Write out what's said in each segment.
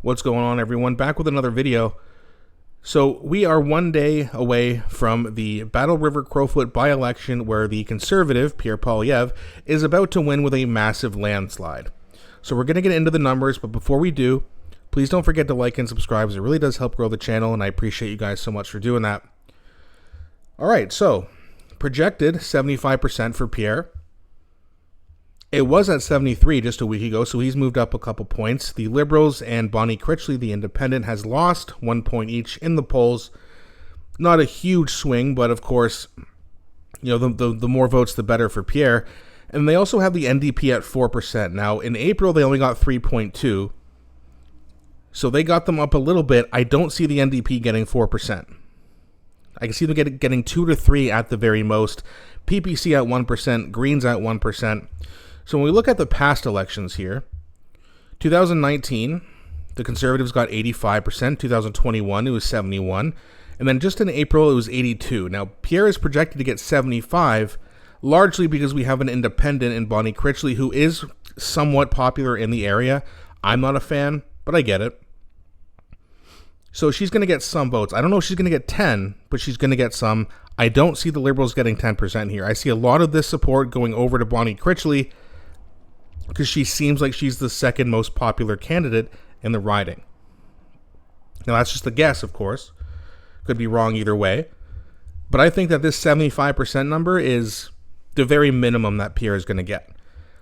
What's going on, everyone? Back with another video. So we are one day away from the Battle River Crowfoot by-election where the Conservative, Pierre Poilievre, is about to win with a massive landslide. So we're going to get into the numbers, but before we do, please don't forget to like and subscribe, as it really does help grow the channel, and I appreciate you guys so much for doing that. Alright, so projected 75% for Pierre. It was at 73 just a week ago, so he's moved up a couple points. The Liberals and Bonnie Critchley, the Independent, has lost 1 point each in the polls. Not a huge swing, but of course, you know, the more votes, the better for Pierre. And they also have the NDP at 4%. Now, in April, they only got 3.2, so they got them up a little bit. I don't see the NDP getting 4%. I can see them getting 2 to 3 at the very most. PPC at 1%, Greens at 1%. So when we look at the past elections here, 2019, the Conservatives got 85%. 2021, it was 71. And then just in April, it was 82. Now, Pierre is projected to get 75, largely because we have an Independent in Bonnie Critchley who is somewhat popular in the area. I'm not a fan, but I get it. So she's going to get some votes. I don't know if she's going to get 10, but she's going to get some. I don't see the Liberals getting 10% here. I see a lot of this support going over to Bonnie Critchley because she seems like she's the second most popular candidate in the riding. Now, that's just a guess, of course. Could be wrong either way. But I think that this 75% number is the very minimum that Pierre is going to get.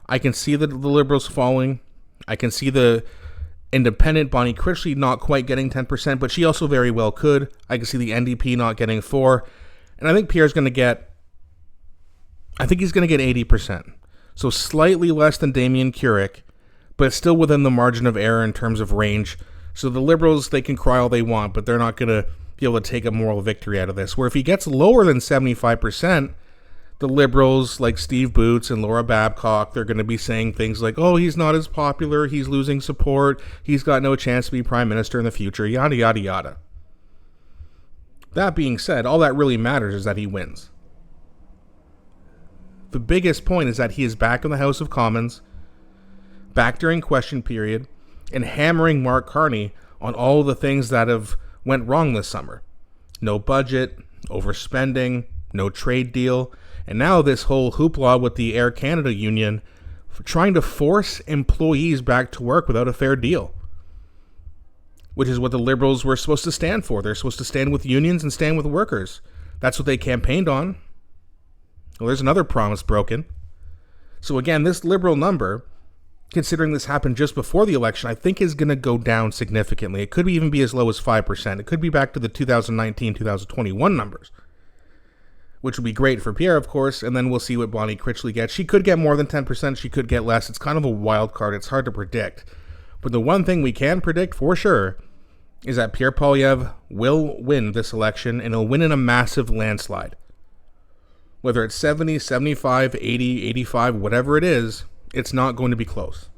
I can see the Liberals falling. I can see the Independent, Bonnie Critchley, not quite getting 10%, but she also very well could. I can see the NDP not getting 4%. And I think Pierre's going to get, I think he's going to get 80%. So slightly less than Damien Keurig, but still within the margin of error in terms of range. So the Liberals, they can cry all they want, but they're not going to be able to take a moral victory out of this. Where if he gets lower than 75%, the Liberals, like Steve Boots and Laura Babcock, they're going to be saying things like, oh, he's not as popular, he's losing support, he's got no chance to be prime minister in the future, yada, yada, yada. That being said, all that really matters is that he wins. The biggest point is that he is back in the House of Commons, back during question period, and hammering Mark Carney on all the things that have went wrong this summer. No budget, overspending, no trade deal, and now this whole hoopla with the Air Canada union for trying to force employees back to work without a fair deal, which is what the Liberals were supposed to stand for. They're supposed to stand with unions and stand with workers. That's what they campaigned on. Well, there's another promise broken. So again, this Liberal number, considering this happened just before the election, I think is going to go down significantly. It could even be as low as 5%. It could be back to the 2019-2021 numbers, which would be great for Pierre, of course, and then we'll see what Bonnie Critchley gets. She could get more than 10%. She could get less. It's kind of a wild card. It's hard to predict. But the one thing we can predict for sure is that Pierre Poilievre will win this election, and he'll win in a massive landslide. Whether it's 70, 75, 80, 85, whatever it is, it's not going to be close.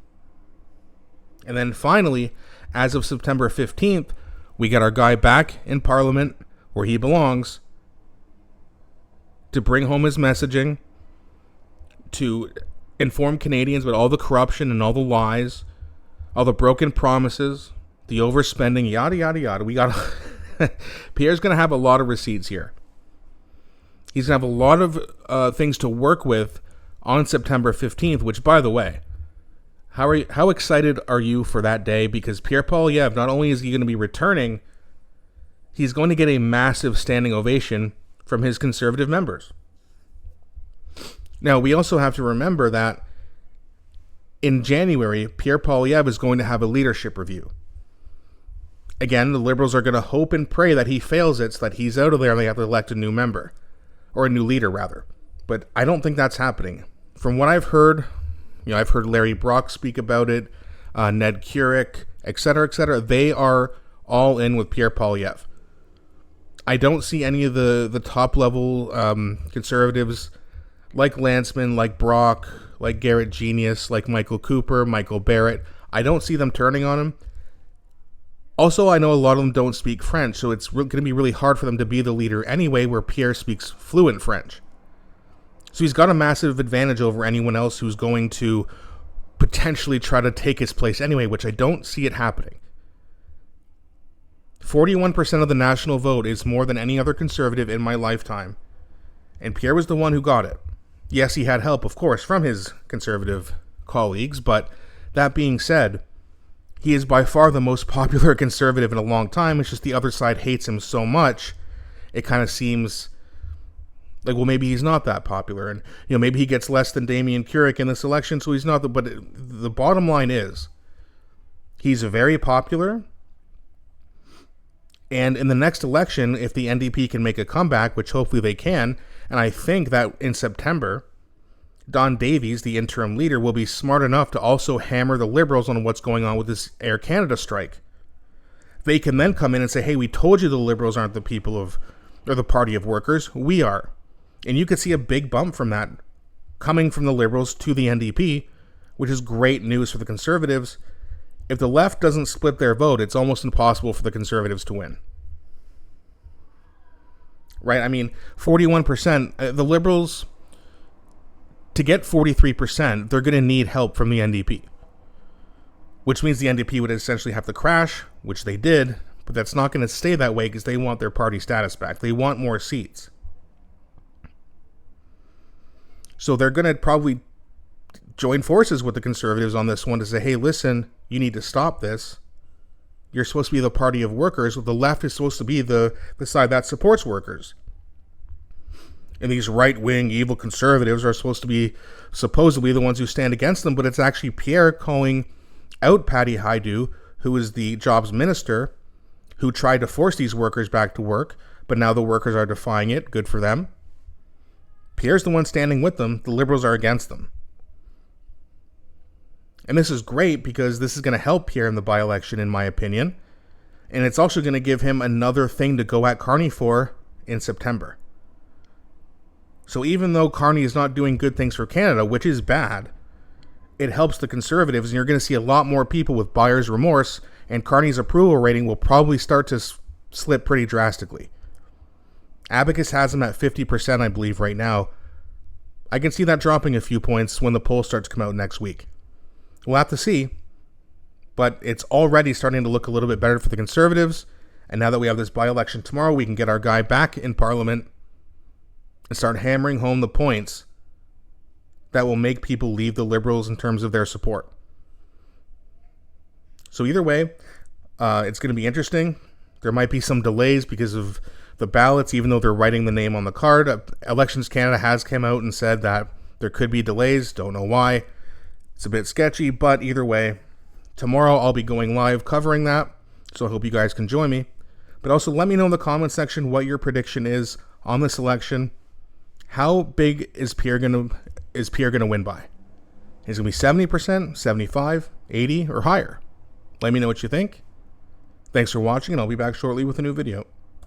And then finally, as of September 15th, we get our guy back in Parliament where he belongs to bring home his messaging, to inform Canadians about all the corruption and all the lies, all the broken promises, the overspending, yada, yada, yada. Pierre's going to have a lot of receipts here. He's going to have a lot of things to work with on September 15th, which, by the way, how excited are you for that day? Because Pierre Poilievre, not only is he going to be returning, he's going to get a massive standing ovation from his Conservative members. Now, we also have to remember that in January, Pierre Poilievre is going to have a leadership review. Again, the Liberals are going to hope and pray that he fails it so that he's out of there and they have to elect a new member. Or a new leader, rather. But I don't think that's happening. From what I've heard, I've heard Larry Brock speak about it, Ned Keurig, etc., etc. They are all in with Pierre Poilievre. I don't see any of the top-level Conservatives like Lanceman, like Brock, like Garrett Genius, like Michael Cooper, Michael Barrett. I don't see them turning on him. Also, I know a lot of them don't speak French, so it's going to be really hard for them to be the leader anyway, where Pierre speaks fluent French. So he's got a massive advantage over anyone else who's going to potentially try to take his place anyway, which I don't see it happening. 41% of the national vote is more than any other conservative in my lifetime. And Pierre was the one who got it. Yes, he had help, of course, from his conservative colleagues, but that being said, he is by far the most popular conservative in a long time. It's just the other side hates him so much, it kind of seems like, well, maybe he's not that popular. And, maybe he gets less than Damian Keurig in this election, so he's not. But the bottom line is, he's very popular. And in the next election, if the NDP can make a comeback, which hopefully they can, and I think that in September, Don Davies, the interim leader, will be smart enough to also hammer the Liberals on what's going on with this Air Canada strike. They can then come in and say, hey, we told you the Liberals aren't the people of, or the party of workers. We are. And you could see a big bump from that coming from the Liberals to the NDP, which is great news for the Conservatives. If the left doesn't split their vote, it's almost impossible for the Conservatives to win. Right? I mean, 41%, the Liberals, to get 43%, they're going to need help from the NDP. Which means the NDP would essentially have to crash, which they did, but that's not going to stay that way because they want their party status back. They want more seats. So they're going to probably join forces with the Conservatives on this one to say, hey, listen, you need to stop this. You're supposed to be the party of workers. The left is supposed to be the side that supports workers. And these right-wing evil conservatives are supposed to be supposedly the ones who stand against them, but it's actually Pierre calling out Patty Hajdu, who is the jobs minister, who tried to force these workers back to work, but now the workers are defying it. Good for them. Pierre's the one standing with them. The Liberals are against them. And this is great because this is going to help Pierre in the by-election, in my opinion. And it's also going to give him another thing to go at Carney for in September. So even though Carney is not doing good things for Canada, which is bad, it helps the Conservatives, and you're going to see a lot more people with buyer's remorse, and Carney's approval rating will probably start to slip pretty drastically. Abacus has him at 50%, I believe, right now. I can see that dropping a few points when the poll starts to come out next week. We'll have to see, but it's already starting to look a little bit better for the Conservatives, and now that we have this by-election tomorrow, we can get our guy back in Parliament and start hammering home the points that will make people leave the Liberals in terms of their support. So either way, it's going to be interesting. There might be some delays because of the ballots, even though they're writing the name on the card. Elections Canada has come out and said that there could be delays. Don't know why. It's a bit sketchy, but either way, tomorrow I'll be going live covering that, so I hope you guys can join me. But also let me know in the comment section what your prediction is on this election. How big is Pierre going to win by? Is it going to be 70%, 75, 80, or higher? Let me know what you think. Thanks for watching, and I'll be back shortly with a new video.